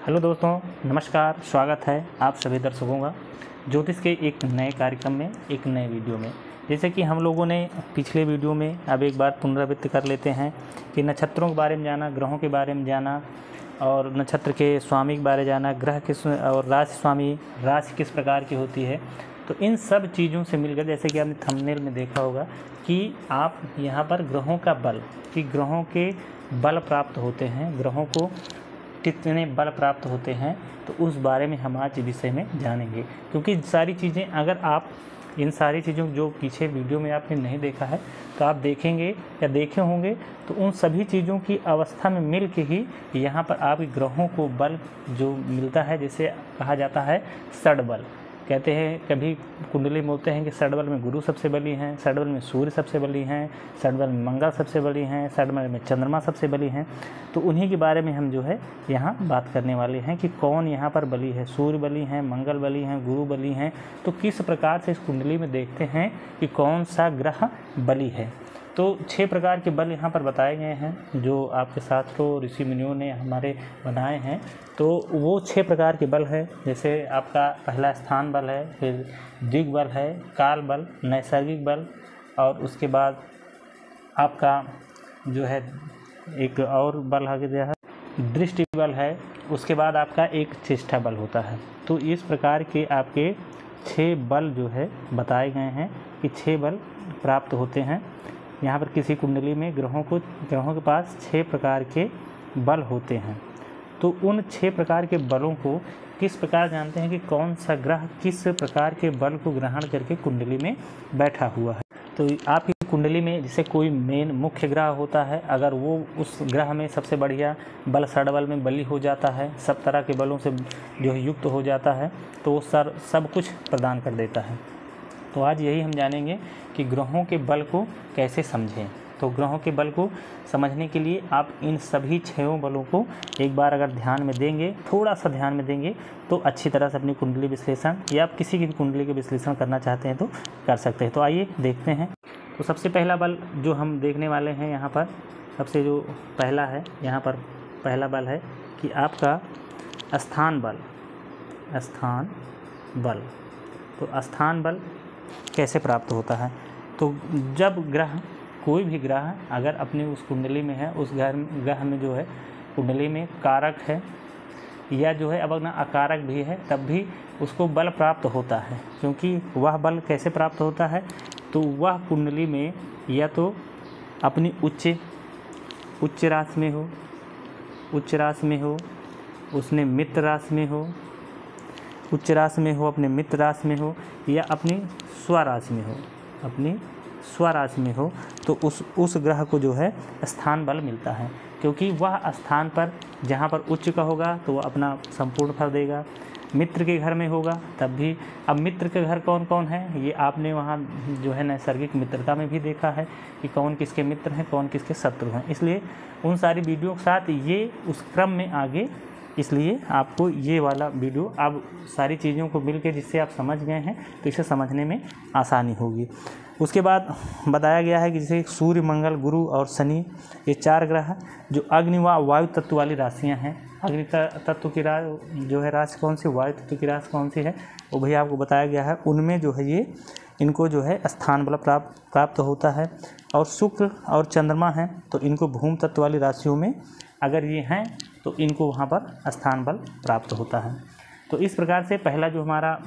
Hello दोस्तों, नमस्कार। स्वागत है आप सभी दर्शकों का ज्योतिष के एक नए कार्यक्रम में, एक नए वीडियो में। जैसे कि हम लोगों ने पिछले वीडियो में अब एक बार पुनरावृत्ति कर लेते हैं कि नक्षत्रों के बारे में जाना, ग्रहों के बारे में जाना और नक्षत्र के स्वामी के बारे में जाना, ग्रह किस और राशि स्वामी राशि किस प्रकार की होती है। तो इन सब चीज़ों से मिलकर, जैसे कि आपने थंबनेल में देखा होगा कि आप यहाँ पर ग्रहों का बल, कि ग्रहों के बल प्राप्त होते हैं, ग्रहों को कितने बल प्राप्त होते हैं, तो उस बारे में हम आज विषय में जानेंगे। क्योंकि सारी चीज़ें, अगर आप इन सारी चीज़ों जो पीछे वीडियो में आपने नहीं देखा है तो आप देखेंगे या देखे होंगे, तो उन सभी चीज़ों की अवस्था में मिल के ही यहाँ पर आप ग्रहों को बल जो मिलता है, जिसे कहा जाता है षडबल। कहते हैं, कभी कुंडली में बोलते हैं कि षडबल में गुरु सबसे बली हैं, षडबल में सूर्य सबसे बली हैं, षडबल में मंगल सबसे बली हैं, षडबल में चंद्रमा सबसे बली हैं। तो उन्हीं के बारे में हम जो है यहाँ बात करने वाले हैं कि कौन यहाँ पर बली है। सूर्य बली हैं, मंगल बली हैं, गुरु बली हैं। तो किस प्रकार से इस कुंडली में देखते हैं कि कौन सा ग्रह बली है। तो 6 प्रकार के बल यहाँ पर बताए गए हैं, जो आपके शास्त्रों ऋषि मुनियों ने हमारे बनाए हैं। तो वो 6 प्रकार के बल है। जैसे आपका पहला स्थान बल है, फिर दिग्बल है, काल बल, नैसर्गिक बल, और उसके बाद आपका जो है एक और बल आ गया है दृष्टि बल है। उसके बाद आपका एक चेष्टा बल होता है। तो इस प्रकार के आपके 6 बल जो है बताए गए हैं कि 6 बल प्राप्त होते हैं। यहाँ पर किसी कुंडली में ग्रहों के पास 6 प्रकार के बल होते हैं। तो उन 6 प्रकार के बलों को किस प्रकार जानते हैं कि कौन सा ग्रह किस प्रकार के बल को ग्रहण करके कुंडली में बैठा हुआ है। तो आपकी कुंडली में जैसे कोई मेन मुख्य ग्रह होता है, अगर वो उस ग्रह में सबसे बढ़िया बल षडबल में बली हो जाता है, सब तरह के बलों से जो है युक्त हो जाता है, तो वो सब कुछ प्रदान कर देता है। तो आज यही हम जानेंगे कि ग्रहों के बल को कैसे समझें। तो ग्रहों के बल को समझने के लिए आप इन सभी 6 बलों को एक बार अगर ध्यान में देंगे, थोड़ा सा ध्यान में देंगे, तो अच्छी तरह से अपनी कुंडली विश्लेषण या आप किसी की भी कुंडली के विश्लेषण करना चाहते हैं तो कर सकते हैं। तो आइए देखते हैं। तो सबसे पहला बल जो हम देखने वाले हैं यहाँ पर, सबसे जो पहला है यहाँ पर, पहला बल है कि आपका स्थान बल। स्थान बल, तो स्थान बल कैसे प्राप्त होता है। तो जब ग्रह, कोई भी ग्रह अगर अपनी उस कुंडली में है, उस ग्रह में जो है कुंडली में कारक है या जो है अब ना अकारक भी है, तब भी उसको बल प्राप्त होता है। क्योंकि वह बल कैसे प्राप्त होता है, तो वह कुंडली में या तो अपनी उच्च राशि में हो, उच्च राशि में हो, उसने मित्र राशि में हो, उच्च राशि में हो, अपने मित्र राशि में हो, या अपनी स्वराशि में हो, अपनी स्वराशि में हो, तो उस ग्रह को जो है स्थान बल मिलता है। क्योंकि वह स्थान पर जहाँ पर उच्च का होगा तो वह अपना संपूर्ण फल देगा। मित्र के घर में होगा तब भी। अब मित्र के घर कौन कौन है, ये आपने वहाँ जो है नैसर्गिक मित्रता में भी देखा है कि कौन किसके मित्र हैं, कौन किसके शत्रु हैं। इसलिए उन सारी वीडियो के साथ ये उस क्रम में आगे, इसलिए आपको ये वाला वीडियो अब सारी चीज़ों को मिल के जिससे आप समझ गए हैं तो इसे समझने में आसानी होगी। उसके बाद बताया गया है कि जैसे सूर्य, मंगल, गुरु और शनि, ये 4 ग्रह जो अग्नि व वायु तत्व वाली राशियां हैं। अग्नि तत्व की जो है राशि कौन सी, वायु तत्व की राशि कौन सी है, वो भी आपको बताया गया है। उनमें जो है ये इनको जो है स्थान बल प्राप्त होता है। और शुक्र और चंद्रमा हैं तो इनको भूमि तत्व वाली राशियों में अगर ये हैं तो इनको वहाँ पर स्थान बल प्राप्त होता है। तो इस प्रकार से पहला जो हमारा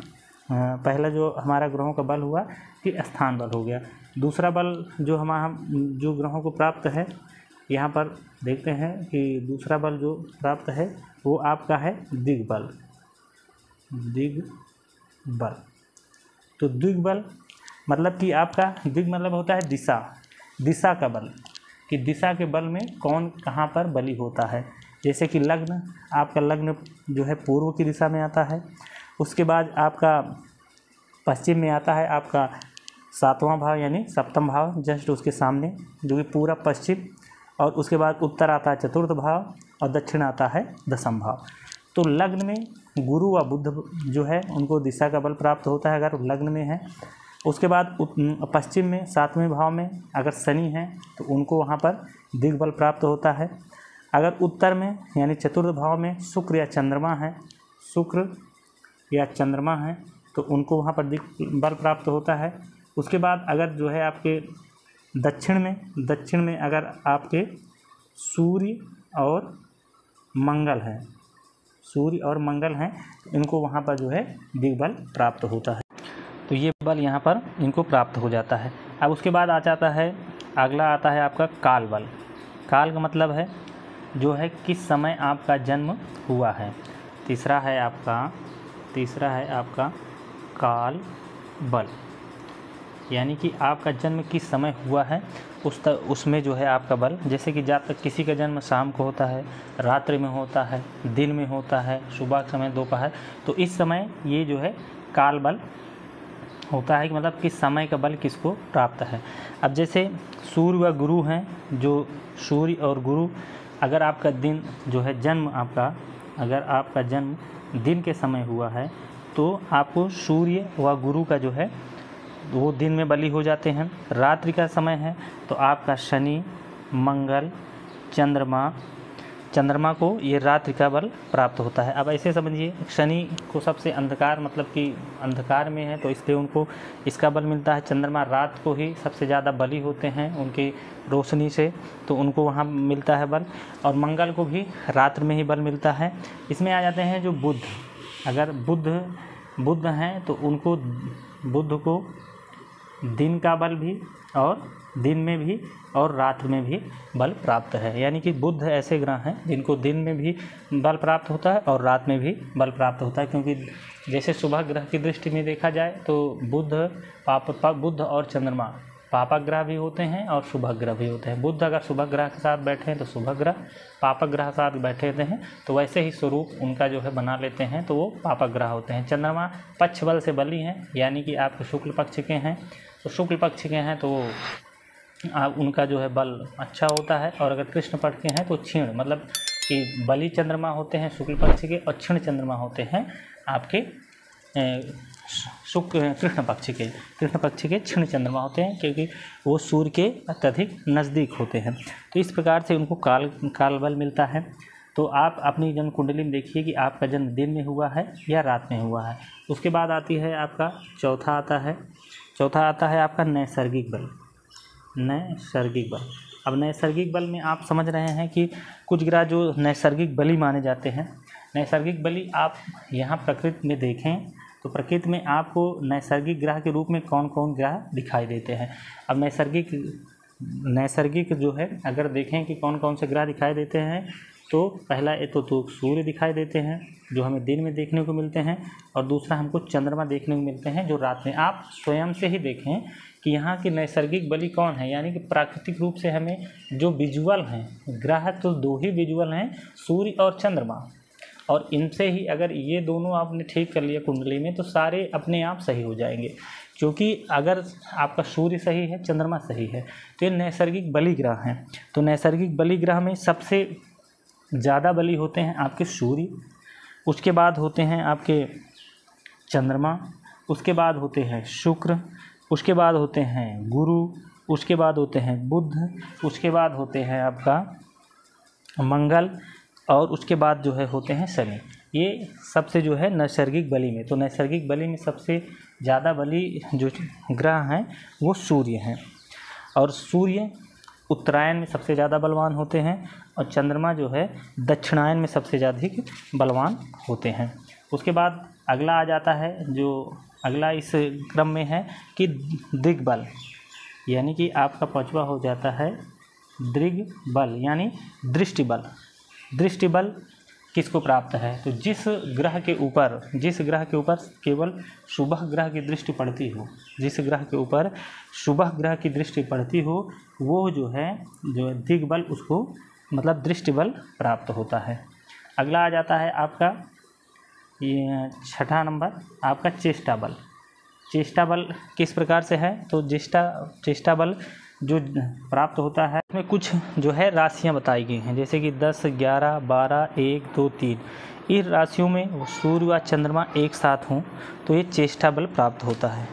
ग्रहों का बल हुआ कि स्थान बल हो गया। दूसरा बल जो ग्रहों को प्राप्त है, यहाँ पर देखते हैं कि दूसरा बल जो प्राप्त है वो आपका है दिग्बल। दिग्बल, तो दिग्बल मतलब कि आपका दिग मतलब होता है दिशा का बल, कि दिशा के बल में कौन कहाँ पर बली होता है। जैसे कि लग्न, आपका लग्न जो है पूर्व की दिशा में आता है। उसके बाद आपका पश्चिम में आता है आपका 7वां भाव यानी सप्तम भाव, जस्ट उसके सामने जो कि पूरा पश्चिम। और उसके बाद उत्तर आता है 4th भाव और दक्षिण आता है 10वां भाव। तो लग्न में गुरु व बुध जो है उनको दिशा का बल प्राप्त होता है अगर लग्न में है। उसके बाद पश्चिम में 7वें भाव में अगर शनि है तो उनको वहाँ पर दिग्बल प्राप्त होता है। अगर उत्तर में यानी चतुर्थ भाव में शुक्र या चंद्रमा है, शुक्र या चंद्रमा है तो उनको वहाँ पर बल प्राप्त होता है। उसके बाद अगर जो है आपके दक्षिण में अगर आपके सूर्य और मंगल है, सूर्य और मंगल हैं तो इनको वहाँ पर जो है दिग्बल प्राप्त होता है। तो ये बल यहाँ पर इनको प्राप्त हो जाता है। अब उसके बाद आ जाता है, अगला आता है आपका काल बल। काल का मतलब है जो है किस समय आपका जन्म हुआ है। तीसरा है आपका काल बल, यानी कि आपका जन्म किस समय हुआ है उसमें जो है आपका बल, जैसे कि जब तक किसी का जन्म शाम को होता है, रात्रि में होता है, दिन में होता है, सुबह के समय, दोपहर, तो इस समय ये जो है काल बल होता है कि मतलब किस समय का बल किसको प्राप्त है। अब जैसे सूर्य व गुरु हैं, जो सूर्य और गुरु, अगर आपका दिन जो है जन्म आपका, अगर आपका जन्म दिन के समय हुआ है तो आपको सूर्य व गुरु का जो है वो दिन में बली हो जाते हैं। रात्रि का समय है तो आपका शनि, मंगल, चंद्रमा को ये रात्रि का बल प्राप्त होता है। अब ऐसे समझिए, शनि को सबसे अंधकार, मतलब कि अंधकार में है तो इसलिए उनको इसका बल मिलता है। चंद्रमा रात को ही सबसे ज़्यादा बली होते हैं उनकी रोशनी से, तो उनको वहाँ मिलता है बल। और मंगल को भी रात्रि में ही बल मिलता है। इसमें आ जाते हैं जो बुध, अगर बुध हैं तो उनको, बुध को दिन का बल भी और दिन में भी और रात में भी बल प्राप्त है। यानी कि बुध ऐसे ग्रह हैं जिनको दिन में भी बल प्राप्त होता है और रात में भी बल प्राप्त होता है, क्योंकि जैसे सुबह ग्रह की दृष्टि में देखा जाए तो बुध और चंद्रमा पापक ग्रह भी होते हैं और शुभ ग्रह भी होते हैं। बुध अगर शुभ ग्रह के साथ बैठे हैं तो शुभ ग्रह, पापक ग्रह के साथ बैठे रहते हैं तो वैसे ही स्वरूप उनका जो है बना लेते हैं, तो वो पापक ग्रह होते हैं। चंद्रमा पक्ष बल से बली हैं, यानी कि आपके शुक्ल पक्ष के हैं, तो शुक्ल पक्ष के हैं तो उनका जो है बल अच्छा होता है। और अगर कृष्ण पक्ष के हैं तो क्षीण, मतलब कि बली चंद्रमा होते हैं शुक्ल पक्ष के और क्षीण चंद्रमा होते हैं आपके कृष्ण पक्ष के क्षीण चंद्रमा होते हैं, क्योंकि वो सूर्य के अत्यधिक नज़दीक होते हैं। तो इस प्रकार से उनको काल बल मिलता है। तो आप अपनी जन्म कुंडली में देखिए कि आपका जन्म दिन में हुआ है या रात में हुआ है। उसके बाद आती है आपका चौथा आता है आपका नैसर्गिक बल। अब नैसर्गिक बल में आप समझ रहे हैं कि कुछ ग्रह जो नैसर्गिक बली माने जाते हैं। नैसर्गिक बली आप यहाँ प्रकृति में देखें तो प्रकृति में आपको नैसर्गिक ग्रह के रूप में कौन कौन ग्रह दिखाई देते हैं। अब नैसर्गिक जो है अगर देखें कि कौन कौन से ग्रह दिखाई देते हैं, तो पहला तो सूर्य दिखाई देते हैं जो हमें दिन में देखने को मिलते हैं, और दूसरा हमको चंद्रमा देखने को मिलते हैं जो रात में। आप स्वयं से ही देखें कि यहाँ की नैसर्गिक बली कौन है, यानी कि प्राकृतिक रूप से हमें जो विजुअल हैं ग्रह, तो दो ही विजुअल हैं, सूर्य और चंद्रमा। और इनसे ही अगर ये दोनों आपने ठीक कर लिया कुंडली में तो सारे अपने आप सही हो जाएंगे, क्योंकि अगर आपका सूर्य सही है, चंद्रमा सही है, तो ये नैसर्गिक बली ग्रह हैं। तो नैसर्गिक बली ग्रह में सबसे ज़्यादा बली होते हैं आपके सूर्य, उसके बाद होते हैं आपके चंद्रमा, उसके बाद होते हैं शुक्र, उसके बाद होते हैं गुरु, उसके बाद होते हैं बुध, उसके बाद होते हैं आपका मंगल, और उसके बाद जो है होते हैं शनि। ये सबसे जो है नैसर्गिक बली में, तो नैसर्गिक बली में सबसे ज़्यादा बली जो ग्रह हैं वो सूर्य हैं, और सूर्य उत्तरायण में सबसे ज़्यादा बलवान होते हैं, और चंद्रमा जो है दक्षिणायन में सबसे ज़्यादा बलवान होते हैं। उसके बाद अगला आ जाता है, जो अगला इस क्रम में है कि दिग्बल, यानी कि आपका पांचवा हो जाता है दिग्बल, यानी दृष्टि बल किसको प्राप्त है। तो जिस ग्रह के ऊपर केवल शुभ ग्रह की दृष्टि पड़ती हो, जिस ग्रह के ऊपर शुभ ग्रह की दृष्टि पड़ती हो, वो जो है दिग्बल, उसको मतलब दृष्टि बल प्राप्त होता है। अगला आ जाता है आपका ये छठा नंबर, आपका चेष्टा बल किस प्रकार से है। तो चेष्टा बल जो प्राप्त होता है इसमें कुछ जो है राशियां बताई गई हैं, जैसे कि 10, 11, 12, 1, 2, 3। इन राशियों में सूर्य व चंद्रमा एक साथ हों तो ये चेष्टा बल प्राप्त होता है।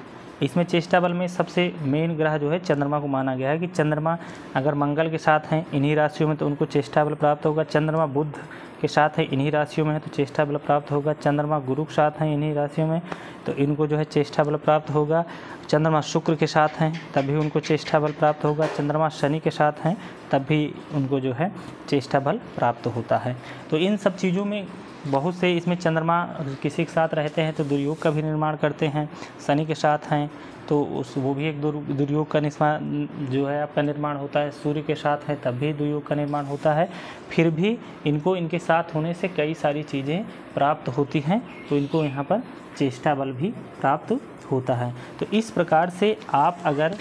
इसमें चेष्टा बल में सबसे मेन ग्रह जो है चंद्रमा को माना गया है कि चंद्रमा अगर मंगल के साथ हैं इन्हीं राशियों में तो उनको चेष्टा बल प्राप्त होगा। चंद्रमा बुध के साथ है इन्हीं राशियों में है तो चेष्टा बल प्राप्त होगा। चंद्रमा गुरु के साथ हैं इन्हीं राशियों में तो इनको जो है चेष्टा बल प्राप्त होगा। चंद्रमा शुक्र के साथ हैं तब भी उनको चेष्टा बल प्राप्त होगा। चंद्रमा शनि के साथ हैं तब भी उनको जो है चेष्टा बल प्राप्त होता है। तो इन सब चीज़ों में बहुत से इसमें चंद्रमा किसी के साथ रहते हैं तो दुर्योग का भी निर्माण करते हैं। शनि के साथ हैं तो वो भी एक दुर्योग का जो है आपका निर्माण होता है। सूर्य के साथ है तब भी दुर्योग का निर्माण होता है। फिर भी इनको इनके साथ होने से कई सारी चीज़ें प्राप्त होती हैं तो इनको यहाँ पर चेष्टा बल भी प्राप्त होता है। तो इस प्रकार से आप अगर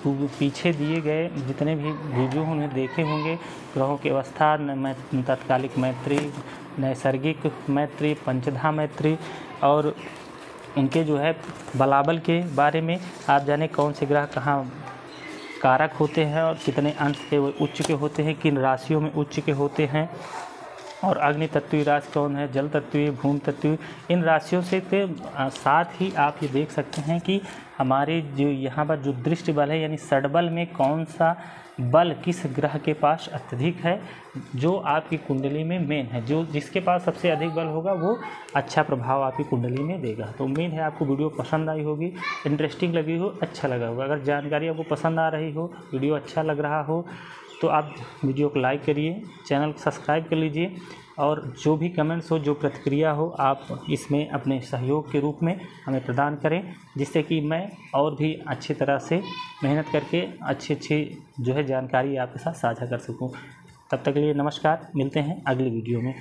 पीछे दिए गए जितने भी वीडियो उन्हें देखे होंगे, ग्रहों की अवस्था, तात्कालिक मैत्री, नैसर्गिक मैत्री, पंचधा मैत्री और उनके जो है बलाबल के बारे में आप जाने कौन से ग्रह कहाँ कारक होते हैं और कितने अंश के उच्च के होते हैं, किन राशियों में उच्च के होते हैं और अग्नि तत्वीय राशि कौन है, जल तत्वीय, भूमि तत्वीय, इन राशियों से के साथ ही आप ये देख सकते हैं कि हमारे जो यहाँ पर जो दृष्टि बल है यानी षडबल में कौन सा बल किस ग्रह के पास अत्यधिक है, जो आपकी कुंडली में मेन है, जो जिसके पास सबसे अधिक बल होगा वो अच्छा प्रभाव आपकी कुंडली में देगा। तो उम्मीद है आपको वीडियो पसंद आई होगी, इंटरेस्टिंग लगी हो, अच्छा लगा होगा। अगर जानकारी आपको पसंद आ रही हो, वीडियो अच्छा लग रहा हो तो आप वीडियो को लाइक करिए, चैनल को सब्सक्राइब कर लीजिए और जो भी कमेंट्स हो, जो प्रतिक्रिया हो, आप इसमें अपने सहयोग के रूप में हमें प्रदान करें, जिससे कि मैं और भी अच्छी तरह से मेहनत करके अच्छी जो है जानकारी आपके साथ साझा कर सकूं। तब तक के लिए नमस्कार, मिलते हैं अगली वीडियो में।